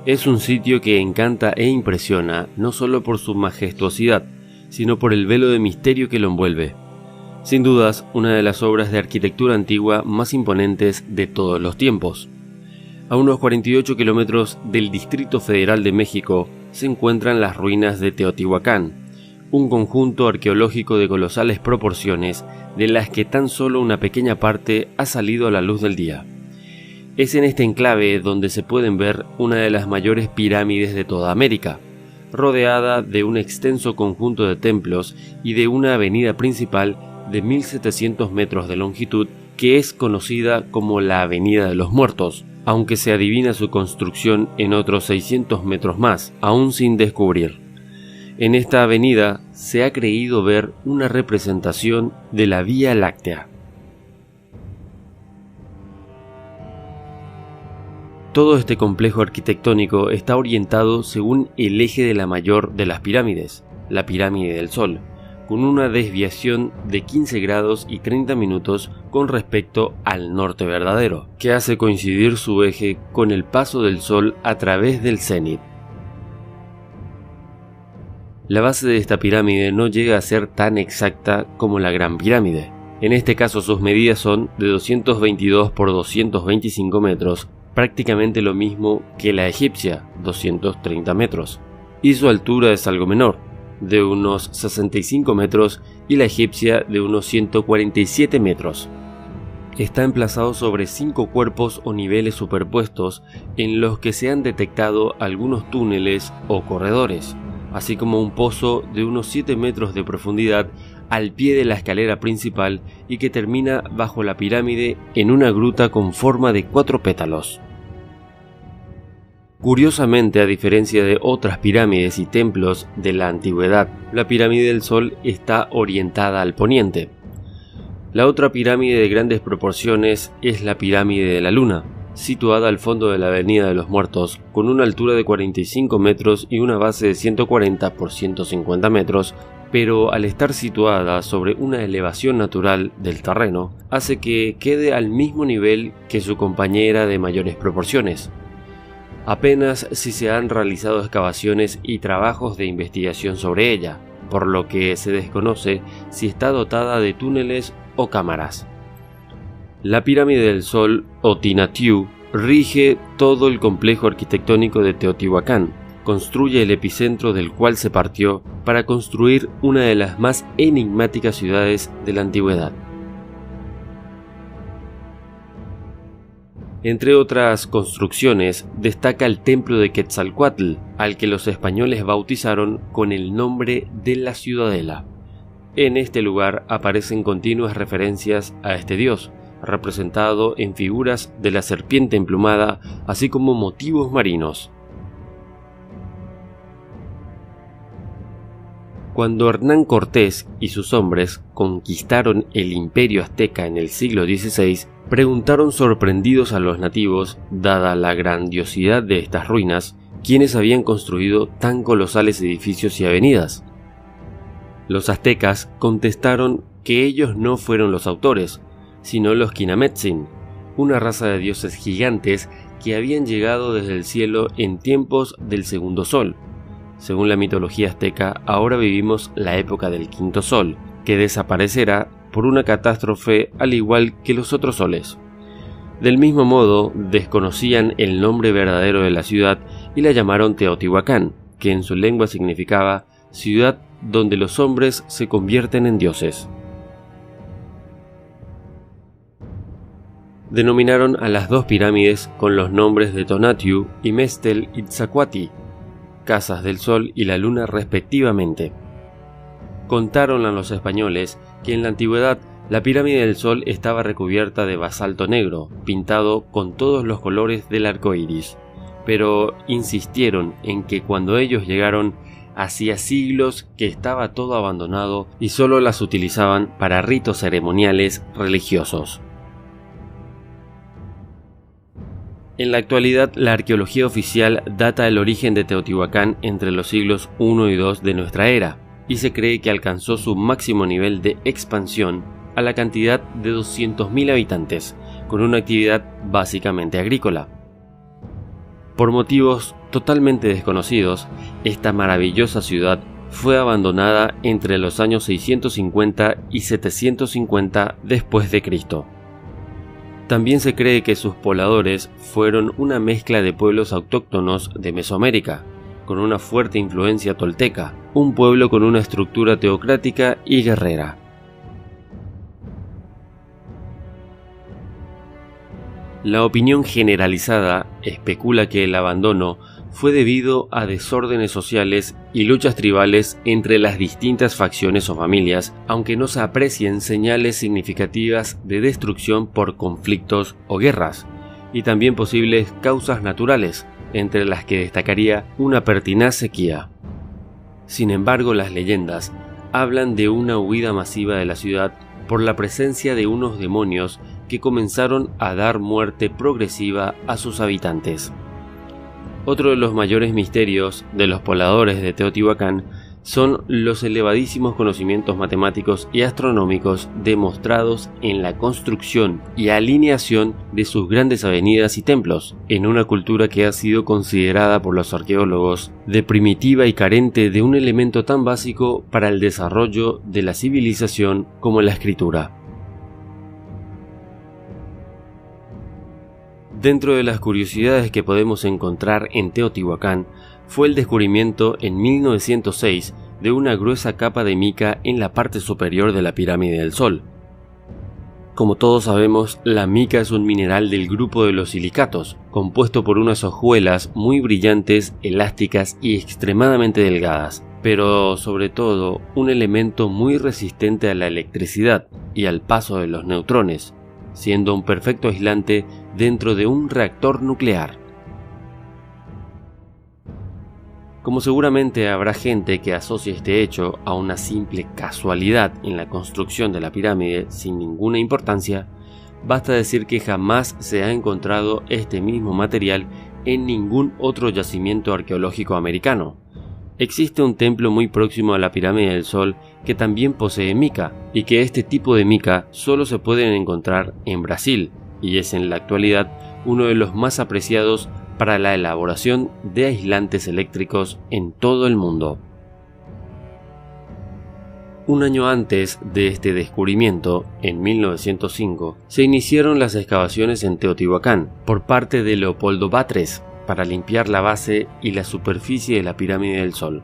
Es un sitio que encanta e impresiona no solo por su majestuosidad, sino por el velo de misterio que lo envuelve. Sin dudas, una de las obras de arquitectura antigua más imponentes de todos los tiempos. A unos 48 kilómetros del Distrito Federal de México se encuentran las ruinas de Teotihuacán, un conjunto arqueológico de colosales proporciones de las que tan solo una pequeña parte ha salido a la luz del día. Es en este enclave donde se pueden ver una de las mayores pirámides de toda América, rodeada de un extenso conjunto de templos y de una avenida principal de 1700 metros de longitud que es conocida como la Avenida de los Muertos, aunque se adivina su construcción en otros 600 metros más, aún sin descubrir. En esta avenida se ha creído ver una representación de la Vía Láctea. Todo este complejo arquitectónico está orientado según el eje de la mayor de las pirámides, la Pirámide del Sol, con una desviación de 15 grados y 30 minutos con respecto al norte verdadero, que hace coincidir su eje con el paso del Sol a través del cenit. La base de esta pirámide no llega a ser tan exacta como la Gran Pirámide. En este caso sus medidas son de 222 por 225 metros, prácticamente lo mismo que la egipcia, 230 metros, y su altura es algo menor, de unos 65 metros, y la egipcia de unos 147 metros. Está emplazado sobre 5 cuerpos o niveles superpuestos en los que se han detectado algunos túneles o corredores, así como un pozo de unos 7 metros de profundidad al pie de la escalera principal y que termina bajo la pirámide en una gruta con forma de 4 pétalos. Curiosamente, a diferencia de otras pirámides y templos de la antigüedad, la Pirámide del Sol está orientada al poniente. La otra pirámide de grandes proporciones es la Pirámide de la Luna, situada al fondo de la Avenida de los Muertos, con una altura de 45 metros y una base de 140 por 150 metros, pero al estar situada sobre una elevación natural del terreno, hace que quede al mismo nivel que su compañera de mayores proporciones. Apenas si se han realizado excavaciones y trabajos de investigación sobre ella, por lo que se desconoce si está dotada de túneles o cámaras. La Pirámide del Sol, o Tinatiuh, rige todo el complejo arquitectónico de Teotihuacán, construye el epicentro del cual se partió para construir una de las más enigmáticas ciudades de la antigüedad. Entre otras construcciones, destaca el templo de Quetzalcóatl, al que los españoles bautizaron con el nombre de la Ciudadela. En este lugar aparecen continuas referencias a este dios, representado en figuras de la serpiente emplumada, así como motivos marinos. Cuando Hernán Cortés y sus hombres conquistaron el imperio azteca en el siglo XVI, preguntaron sorprendidos a los nativos, dada la grandiosidad de estas ruinas, quiénes habían construido tan colosales edificios y avenidas. Los aztecas contestaron que ellos no fueron los autores, sino los Quinametzin, una raza de dioses gigantes que habían llegado desde el cielo en tiempos del segundo sol. Según la mitología azteca, ahora vivimos la época del quinto sol, que desaparecerá por una catástrofe al igual que los otros soles. Del mismo modo, desconocían el nombre verdadero de la ciudad y la llamaron Teotihuacán, que en su lengua significaba ciudad donde los hombres se convierten en dioses. Denominaron a las dos pirámides con los nombres de Tonatiuh y Mestel Itzacuati, casas del sol y la luna respectivamente. Contaron a los españoles que en la antigüedad la pirámide del Sol estaba recubierta de basalto negro, pintado con todos los colores del arco iris, pero insistieron en que cuando ellos llegaron hacía siglos que estaba todo abandonado y solo las utilizaban para ritos ceremoniales religiosos. En la actualidad, la arqueología oficial data el origen de Teotihuacán entre los siglos I y II de nuestra era, y se cree que alcanzó su máximo nivel de expansión a la cantidad de 200.000 habitantes, con una actividad básicamente agrícola. Por motivos totalmente desconocidos, esta maravillosa ciudad fue abandonada entre los años 650 y 750 después de Cristo. También se cree que sus pobladores fueron una mezcla de pueblos autóctonos de Mesoamérica, con una fuerte influencia tolteca, un pueblo con una estructura teocrática y guerrera. La opinión generalizada especula que el abandono fue debido a desórdenes sociales y luchas tribales entre las distintas facciones o familias, aunque no se aprecien señales significativas de destrucción por conflictos o guerras, y también posibles causas naturales, entre las que destacaría una pertinaz sequía. Sin embargo, las leyendas hablan de una huida masiva de la ciudad por la presencia de unos demonios que comenzaron a dar muerte progresiva a sus habitantes. Otro de los mayores misterios de los pobladores de Teotihuacán son los elevadísimos conocimientos matemáticos y astronómicos demostrados en la construcción y alineación de sus grandes avenidas y templos, en una cultura que ha sido considerada por los arqueólogos de primitiva y carente de un elemento tan básico para el desarrollo de la civilización como la escritura. Dentro de las curiosidades que podemos encontrar en Teotihuacán fue el descubrimiento en 1906 de una gruesa capa de mica en la parte superior de la pirámide del Sol. Como todos sabemos, la mica es un mineral del grupo de los silicatos, compuesto por unas hojuelas muy brillantes, elásticas y extremadamente delgadas, pero sobre todo un elemento muy resistente a la electricidad y al paso de los neutrones, siendo un perfecto aislante dentro de un reactor nuclear. Como seguramente habrá gente que asocie este hecho a una simple casualidad en la construcción de la pirámide sin ninguna importancia, basta decir que jamás se ha encontrado este mismo material en ningún otro yacimiento arqueológico americano. Existe un templo muy próximo a la pirámide del Sol que también posee mica, y que este tipo de mica solo se pueden encontrar en Brasil, y es en la actualidad uno de los más apreciados para la elaboración de aislantes eléctricos en todo el mundo. Un año antes de este descubrimiento, en 1905, se iniciaron las excavaciones en Teotihuacán por parte de Leopoldo Batres para limpiar la base y la superficie de la pirámide del Sol.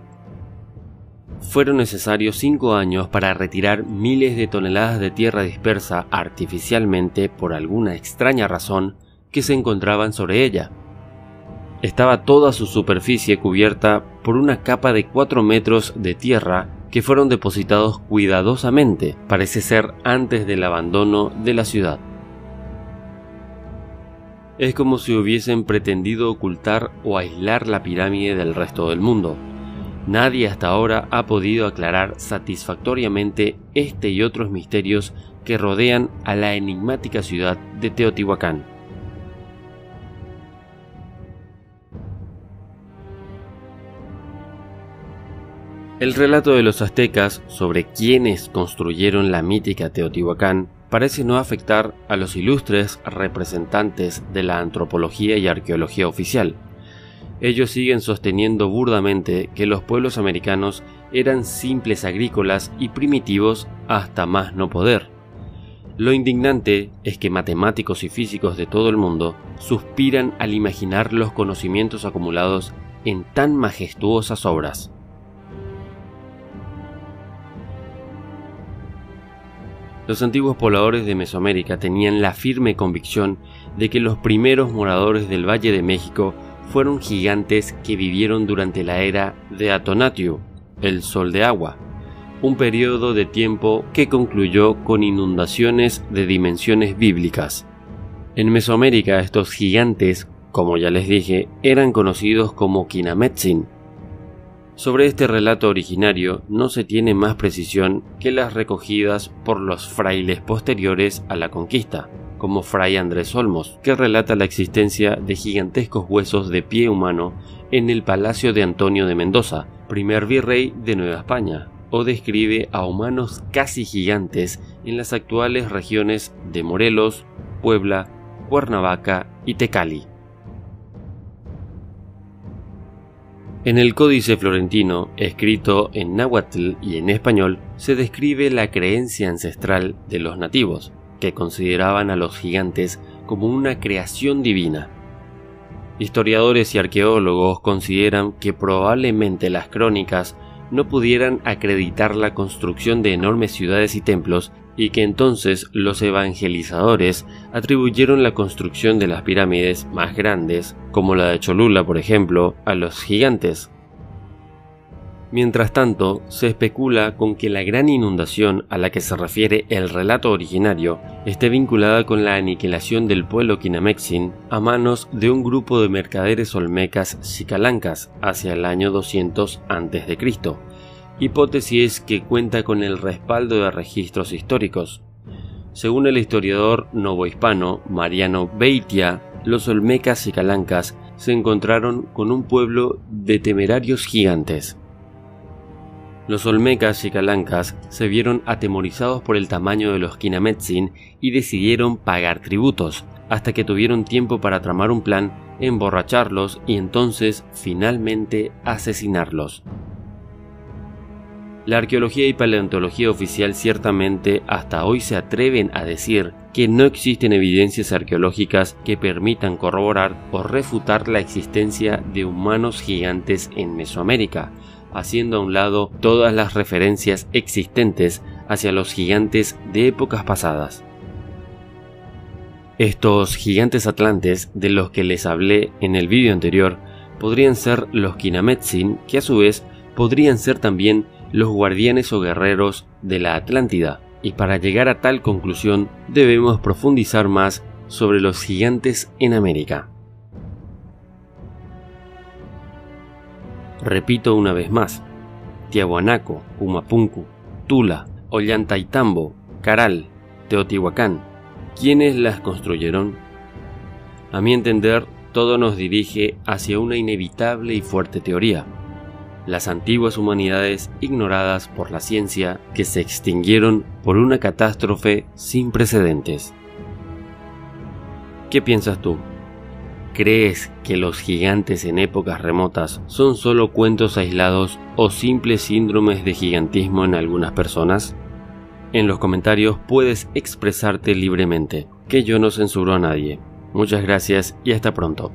Fueron necesarios 5 años para retirar miles de toneladas de tierra dispersa artificialmente por alguna extraña razón que se encontraban sobre ella. Estaba toda su superficie cubierta por una capa de 4 metros de tierra que fueron depositados cuidadosamente, parece ser antes del abandono de la ciudad. Es como si hubiesen pretendido ocultar o aislar la pirámide del resto del mundo. Nadie hasta ahora ha podido aclarar satisfactoriamente este y otros misterios que rodean a la enigmática ciudad de Teotihuacán. El relato de los aztecas sobre quienes construyeron la mítica Teotihuacán parece no afectar a los ilustres representantes de la antropología y arqueología oficial. Ellos siguen sosteniendo burdamente que los pueblos americanos eran simples agrícolas y primitivos hasta más no poder. Lo indignante es que matemáticos y físicos de todo el mundo suspiran al imaginar los conocimientos acumulados en tan majestuosas obras. Los antiguos pobladores de Mesoamérica tenían la firme convicción de que los primeros moradores del Valle de México fueron gigantes que vivieron durante la era de Atonatiuh, el Sol de Agua, un periodo de tiempo que concluyó con inundaciones de dimensiones bíblicas. En Mesoamérica estos gigantes, como ya les dije, eran conocidos como Quinametzin. Sobre este relato originario no se tiene más precisión que las recogidas por los frailes posteriores a la conquista, como Fray Andrés Olmos, que relata la existencia de gigantescos huesos de pie humano en el palacio de Antonio de Mendoza, primer virrey de Nueva España, o describe a humanos casi gigantes en las actuales regiones de Morelos, Puebla, Cuernavaca y Tecali. En el Códice Florentino, escrito en náhuatl y en español, se describe la creencia ancestral de los nativos, que consideraban a los gigantes como una creación divina. Historiadores y arqueólogos consideran que probablemente las crónicas no pudieran acreditar la construcción de enormes ciudades y templos, y que entonces los evangelizadores atribuyeron la construcción de las pirámides más grandes, como la de Cholula por ejemplo, a los gigantes. Mientras tanto, se especula con que la gran inundación a la que se refiere el relato originario esté vinculada con la aniquilación del pueblo Quinamétzin a manos de un grupo de mercaderes olmecas xicalancas hacia el año 200 a.C., hipótesis que cuenta con el respaldo de registros históricos. Según el historiador novohispano Mariano Beitia, los olmecas xicalancas se encontraron con un pueblo de temerarios gigantes. Los olmecas xicalancas se vieron atemorizados por el tamaño de los Quinamétzin y decidieron pagar tributos, hasta que tuvieron tiempo para tramar un plan, emborracharlos y entonces finalmente asesinarlos. La arqueología y paleontología oficial ciertamente hasta hoy se atreven a decir que no existen evidencias arqueológicas que permitan corroborar o refutar la existencia de humanos gigantes en Mesoamérica, haciendo a un lado todas las referencias existentes hacia los gigantes de épocas pasadas. Estos gigantes atlantes de los que les hablé en el vídeo anterior podrían ser los Quinamétzin, que a su vez podrían ser también los guardianes o guerreros de la Atlántida, y para llegar a tal conclusión debemos profundizar más sobre los gigantes en América. Repito una vez más: Tiahuanaco, Pumapunku, Tula, Ollantaytambo, Caral, Teotihuacán. ¿Quiénes las construyeron? A mi entender, todo nos dirige hacia una inevitable y fuerte teoría: las antiguas humanidades ignoradas por la ciencia que se extinguieron por una catástrofe sin precedentes. ¿Qué piensas tú? ¿Crees que los gigantes en épocas remotas son solo cuentos aislados o simples síndromes de gigantismo en algunas personas? En los comentarios puedes expresarte libremente, que yo no censuro a nadie. Muchas gracias y hasta pronto.